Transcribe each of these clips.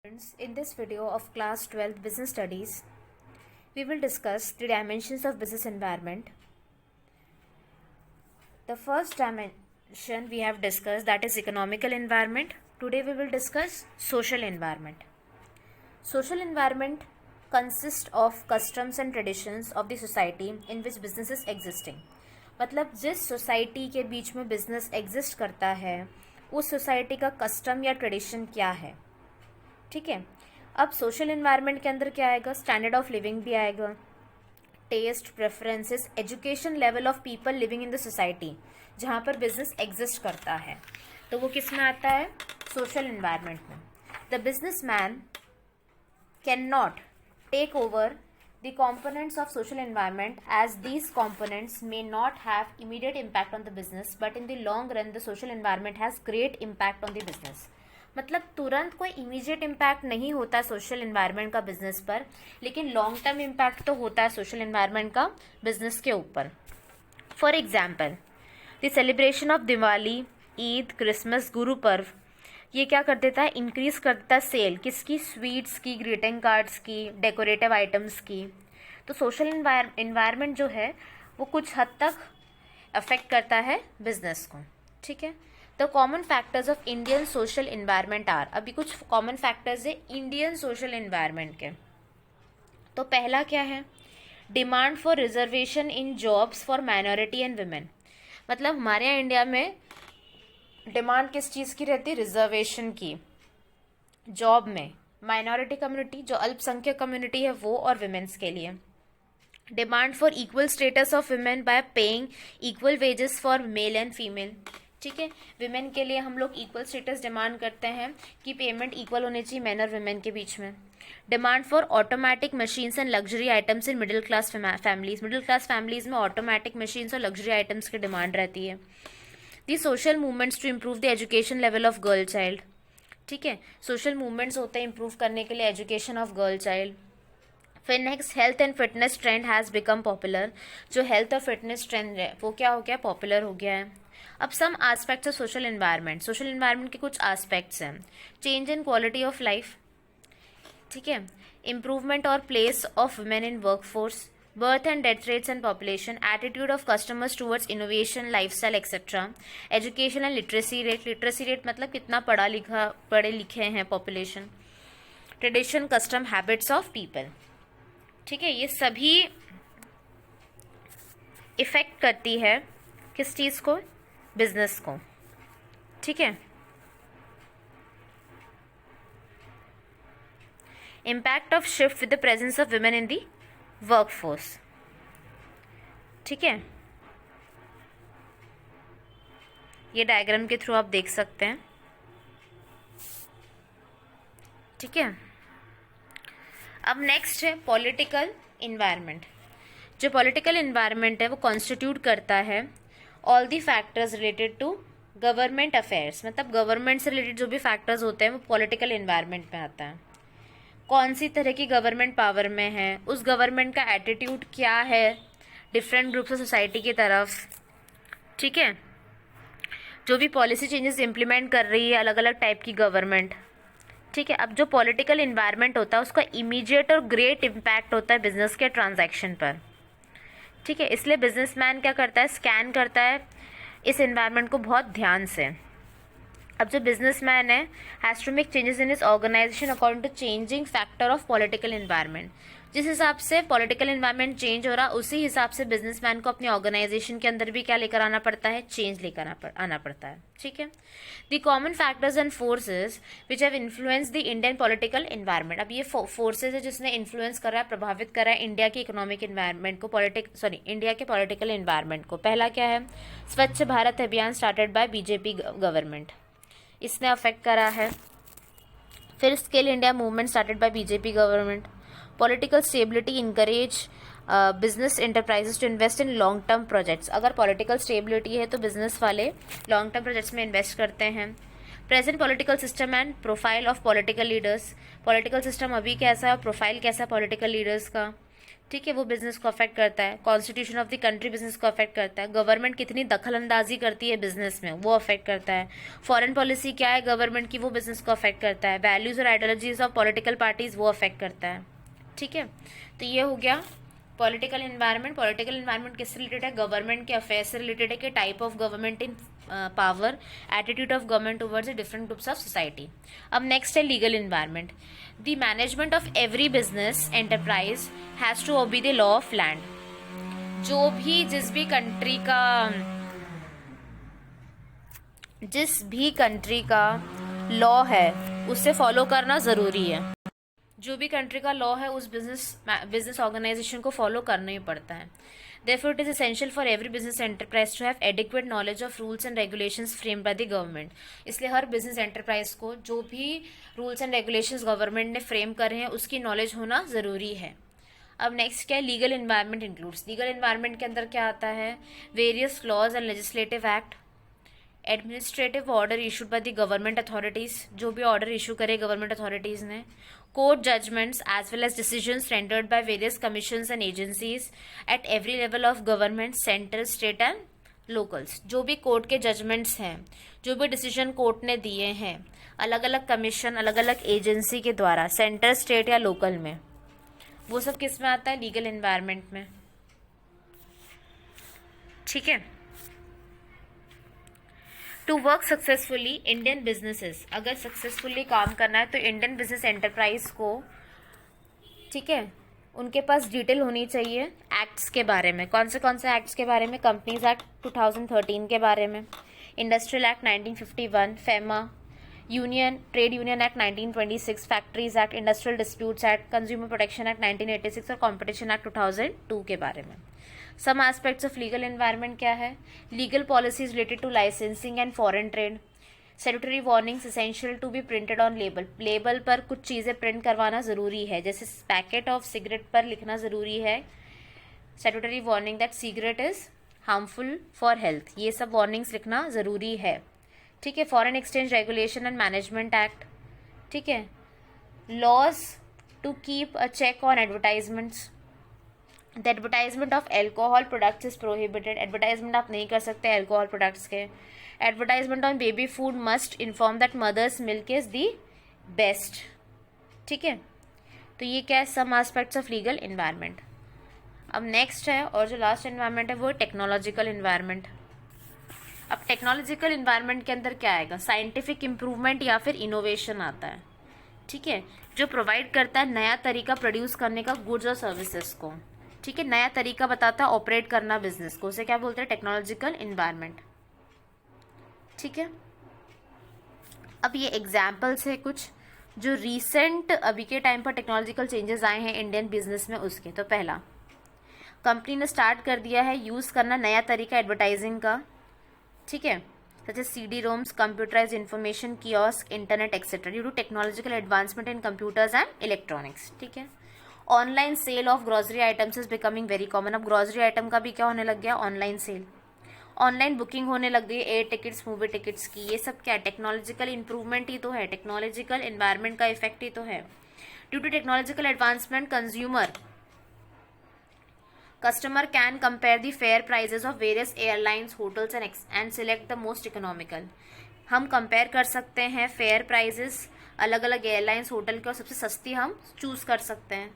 Friends, in this video of class 12 business studies, we will discuss the dimensions of business environment. The first dimension we have discussed, that is economical environment. Today we will discuss social environment. Social environment consists of customs and traditions of the society in which business is existing. मतलब जिस society के बीच में business exist करता है उस society का custom या ट्रेडिशन क्या है. ठीक है. अब सोशल एनवायरनमेंट के अंदर क्या आएगा, स्टैंडर्ड ऑफ लिविंग भी आएगा, taste, preferences, education level of people living in the society जहाँ पर बिजनेस एग्जिस्ट करता है, तो वो किस में आता है, सोशल एनवायरनमेंट में. The business man can not take over the components of social environment as these components may not have immediate impact on the business but in the long run the social environment has great impact on the business. मतलब तुरंत कोई immediate impact नहीं होता social environment का business पर, लेकिन long term impact तो होता है सोशल एनवायरनमेंट का बिजनेस के ऊपर. For example, the celebration of Diwali, Eid, Christmas, Guru Parv, ये क्या कर देता है, इंक्रीज कर देता है सेल किसकी, स्वीट्स की, ग्रीटिंग कार्ड्स की, डेकोरेटिव आइटम्स की. तो सोशल एनवायरनमेंट जो है वो कुछ हद तक अफेक्ट करता है बिजनेस को. ठीक है. The common factors of Indian social environment are, अभी कुछ कॉमन फैक्टर्स है इंडियन सोशल एनवायरनमेंट के. तो पहला क्या है, demand for reservation in jobs for minority and women. मतलब हमारे यहाँ इंडिया में डिमांड किस चीज़ की रहती है, रिजर्वेशन की जॉब में, माइनॉरिटी कम्युनिटी जो अल्पसंख्यक कम्युनिटी है वो और वुमेन्स के लिए. Demand for equal status of women bye paying equal wages for male and female. ठीक है. विमेन के लिए हम लोग इक्वल स्टेटस डिमांड करते हैं कि पेमेंट इक्वल होनी चाहिए मैन और वुमेन के बीच में. Demand for automatic machines and luxury items in middle class families. Middle class families में ऑटोमेटिक मशीन्स और लग्जरी आइटम्स की डिमांड रहती है. The social movements to improve the education level of girl child. ठीक है. सोशल मूवमेंट्स होते हैं improve करने के लिए एजुकेशन ऑफ गर्ल चाइल्ड. फिर next, health and fitness trend has become popular. जो हेल्थ और फिटनेस ट्रेंड है वो क्या हो गया, पॉपुलर हो गया है. अब some aspects of social environment. Social environment के कुछ एस्पेक्ट्स हैं. Change in quality of life. ठीक है. इम्प्रूवमेंट और place of women in workforce, birth and death rates and population, attitude of customers towards innovation, lifestyle etc. education and literacy rate. literacy rate मतलब कितना पढ़े लिखे हैं population. tradition, custom, habits of people. ठीक है. ये सभी इफेक्ट करती है किस चीज़ को, बिजनेस को. ठीक है. impact of shift with the presence of women in the workforce. ठीक है. ये डायग्राम के थ्रू आप देख सकते हैं. ठीक है. अब नेक्स्ट है पॉलिटिकल इन्वायरमेंट. जो पॉलिटिकल इन्वायरमेंट है वो कॉन्स्टिट्यूट करता है all the factors related to government affairs. मतलब गवर्नमेंट से रिलेटेड जो भी फैक्टर्स होते हैं वो पॉलिटिकल इन्वायरमेंट में आता है. कौन सी तरह की गवर्नमेंट पावर में है, उस गवर्नमेंट का एटीट्यूड क्या है डिफरेंट ग्रुप्स ऑफ सोसाइटी की तरफ. ठीक है. जो भी पॉलिसी चेंजेस इम्प्लीमेंट कर रही है अलग अलग टाइप की गवर्नमेंट. ठीक है. अब जो पॉलिटिकल इन्वायरमेंट होता है उसका इमीडिएट और ग्रेट इम्पैक्ट होता है बिजनेस के ट्रांजैक्शन पर. ठीक है. इसलिए बिजनेसमैन क्या करता है, स्कैन करता है इस इन्वायरमेंट को बहुत ध्यान से. अब जो बिजनेसमैन है has to make changes in his organisation according to changing factor of political environment. जिस हिसाब से पॉलिटिकल इन्वायरमेंट चेंज हो रहा उसी हिसाब से बिजनेसमैन को अपनी ऑर्गेनाइजेशन के अंदर भी क्या लेकर आना पड़ता है, चेंज लेकर आना पड़ता है. ठीक है. The common factors and forces which have influence the Indian political environment. अब ये फोर्सेज है जिसने इन्फ्लुएंस करा है, प्रभावित करा है इंडिया के इकोनॉमिक इन्वायरमेंट को, इंडिया के पॉलिटिकल इन्वायरमेंट को. पहला क्या है, Swachh Bharat Abhiyan started by BJP government, इसने अफेक्ट करा है. फिर skill India movement started by BJP government. Political stability encourage business enterprises to invest in long term projects. अगर पॉलिटिकल स्टेबिलिटी है तो बिजनेस वाले लॉन्ग टर्म प्रोजेक्ट्स में इन्वेस्ट करते हैं. Present political system and profile of political leaders. Political system अभी कैसा है, प्रोफाइल कैसा है पॉलिटिकल लीडर्स का. ठीक है, वो बिजनेस को अफेक्ट करता है। Constitution of the country business को अफेक्ट करता है। गवर्नमेंट कितनी दखल अंदाजी करती है बिजनेस में, वो अफेक्ट करता है। फॉरेन पॉलिसी क्या है गवर्नमेंट की, वो बिजनेस को अफेक्ट करता है। वैल्यूज और आइडियोलॉजीज ऑफ पॉलिटिकल पार्टीज, वो अफेक्ट करता है। ठीक है, तो ये हो गया पॉलिटिकल इन्वायरमेंट। पॉलिटिकल इन्वायरमेंट किससे रिलेटेड है, गवर्नमेंट के अफेयर से रिलेटेड है कि type of government in power, attitude of government towards different groups of society. अब नेक्स्ट है legal environment. The management of every business enterprise has to obey the law of land. जिस भी country का law है उसे follow करना ज़रूरी है। जो भी कंट्री का लॉ है उस बिजनेस ऑर्गेनाइजेशन को फॉलो करना ही पड़ता है। Therefore, it is essential for every business enterprise to have adequate knowledge of rules and regulations framed by the government. इसलिए हर बिजनेस एंटरप्राइज को जो भी रूल्स एंड रेगुलेशंस गवर्नमेंट ने फ्रेम करे हैं उसकी नॉलेज होना ज़रूरी है। अब नेक्स्ट क्या है, legal environment includes. Legal environment के अंदर क्या आता है, various laws and legislative act, administrative order issued by the government authorities, जो भी ऑर्डर इशू करे गवर्नमेंट अथॉरिटीज़ ने, court judgments as well as decisions rendered by various commissions and agencies at every level of government, central, state and locals। जो भी court के judgements हैं, जो भी डिसीजन कोर्ट ने दिए हैं अलग अलग कमीशन, अलग अलग एजेंसी के द्वारा, सेंटर, स्टेट या लोकल में, वो सब किस में आता है, लीगल इन्वायरमेंट में। ठीक है, to work successfully Indian businesses, अगर सक्सेसफुली काम करना है तो इंडियन बिजनेस एंटरप्राइज को, ठीक है, उनके पास डिटेल होनी चाहिए एक्ट्स के बारे में। कौन से एक्ट्स के बारे में, कंपनीज एक्ट 2013 के बारे में, industrial act 1951, FEMA, trade union act 1926, factories act, industrial disputes act, consumer protection act 1986 और कॉम्पिटिशन एक्ट 2002 के बारे में। Some aspects of legal environment क्या है, legal policies related to licensing and foreign trade, statutory warnings essential to be printed on label, label पर कुछ चीज़ें print करवाना ज़रूरी है, जैसे पैकेट ऑफ सिगरेट पर लिखना ज़रूरी है statutory warning that cigarette is harmful for health, ये सब वार्निंग्स लिखना ज़रूरी है। ठीक है, foreign exchange regulation and management act, ठीक है, laws to keep a check on advertisements, the advertisement of alcohol products is prohibited, advertisement आप नहीं कर सकते एल्कोहल प्रोडक्ट्स के। Advertisement on baby food must inform that mother's milk is the best. ठीक है, तो ये क्या है, some aspects of legal environment. अब नेक्स्ट है और जो लास्ट इन्वायरमेंट है वो टेक्नोलॉजिकल इन्वायरमेंट। अब टेक्नोलॉजिकल इन्वायरमेंट के अंदर क्या आएगा, साइंटिफिक इम्प्रूवमेंट या फिर इनोवेशन आता है। ठीक है, जो प्रोवाइड करता है नया तरीका प्रोड्यूस करने का गुड्स और सर्विसेज को। ठीक है, नया तरीका बताता है ऑपरेट करना बिजनेस को, उसे क्या बोलते हैं, टेक्नोलॉजिकल इन्वायरमेंट। ठीक है, अब ये एग्जाम्पल्स है कुछ जो रीसेंट अभी के टाइम पर टेक्नोलॉजिकल चेंजेस आए हैं इंडियन बिजनेस में उसके। तो पहला, कंपनी ने स्टार्ट कर दिया है यूज़ करना नया तरीका एडवर्टाइजिंग का। ठीक है, such as CD-ROMs, computerized information kiosk, internet etc. due to technological advancement in computers and electronics. ठीक है, online sale of grocery items is becoming very common. अब ग्रोसरी आइटम का भी क्या होने लग गया, ऑनलाइन सेल, ऑनलाइन बुकिंग होने लग गई, एयर टिकट्स, मूवी टिकट्स की। ये सब क्या है, टेक्नोलॉजिकल इंप्रूवमेंट ही तो है, टेक्नोलॉजिकल एनवायरनमेंट का इफेक्ट ही तो है। Due to technological advancement customer can compare the fare prices of various airlines, hotels and select the most economical। हम कंपेयर कर सकते हैं फेयर प्राइजेस अलग अलग एयरलाइंस, होटल के, और सबसे सस्ती हम चूज कर सकते हैं।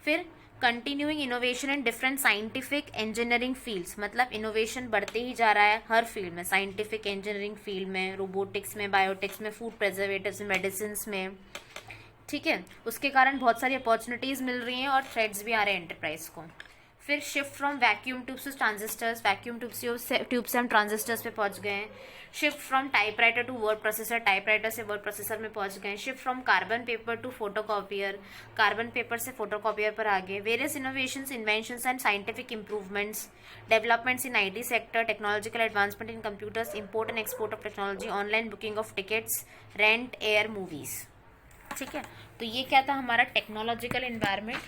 फिर continuing innovation in different scientific engineering fields, मतलब इनोवेशन बढ़ते ही जा रहा है हर फील्ड में, साइंटिफिक इंजीनियरिंग फील्ड में, रोबोटिक्स में, बायोटिक्स में, फूड प्रिजर्वेटिव्स में, मेडिसिन में। ठीक है, उसके कारण बहुत सारी अपॉर्चुनिटीज़ मिल रही हैं और थ्रेड्स भी आ रहे हैं एंटरप्राइज को। फिर shift from vacuum tubes to transistors, vacuum tube से हम ट्रांजिस्टर्स पे पहुंच गए हैं। Shift from typewriter to word processor, typewriter से वर्ड प्रोसेसर में पहुंच गए हैं। Shift from carbon paper to photocopier, carbon paper से फोटोकॉपियर पर आ गए। Various innovations, inventions and scientific improvements, developments in IT sector, technological advancement in computers, import and export of technology, online booking of tickets, rent, air, movies. ठीक है, तो ये क्या था हमारा टेक्नोलॉजिकल इन्वायरमेंट।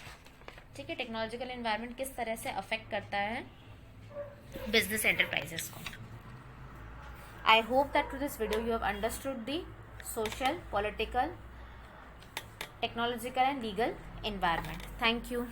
ठीक है, टेक्नोलॉजिकल एनवायरनमेंट किस तरह से अफेक्ट करता है बिजनेस एंटरप्राइजेस को। I hope that through this video you have understood the social, political, technological and legal environment. Thank you.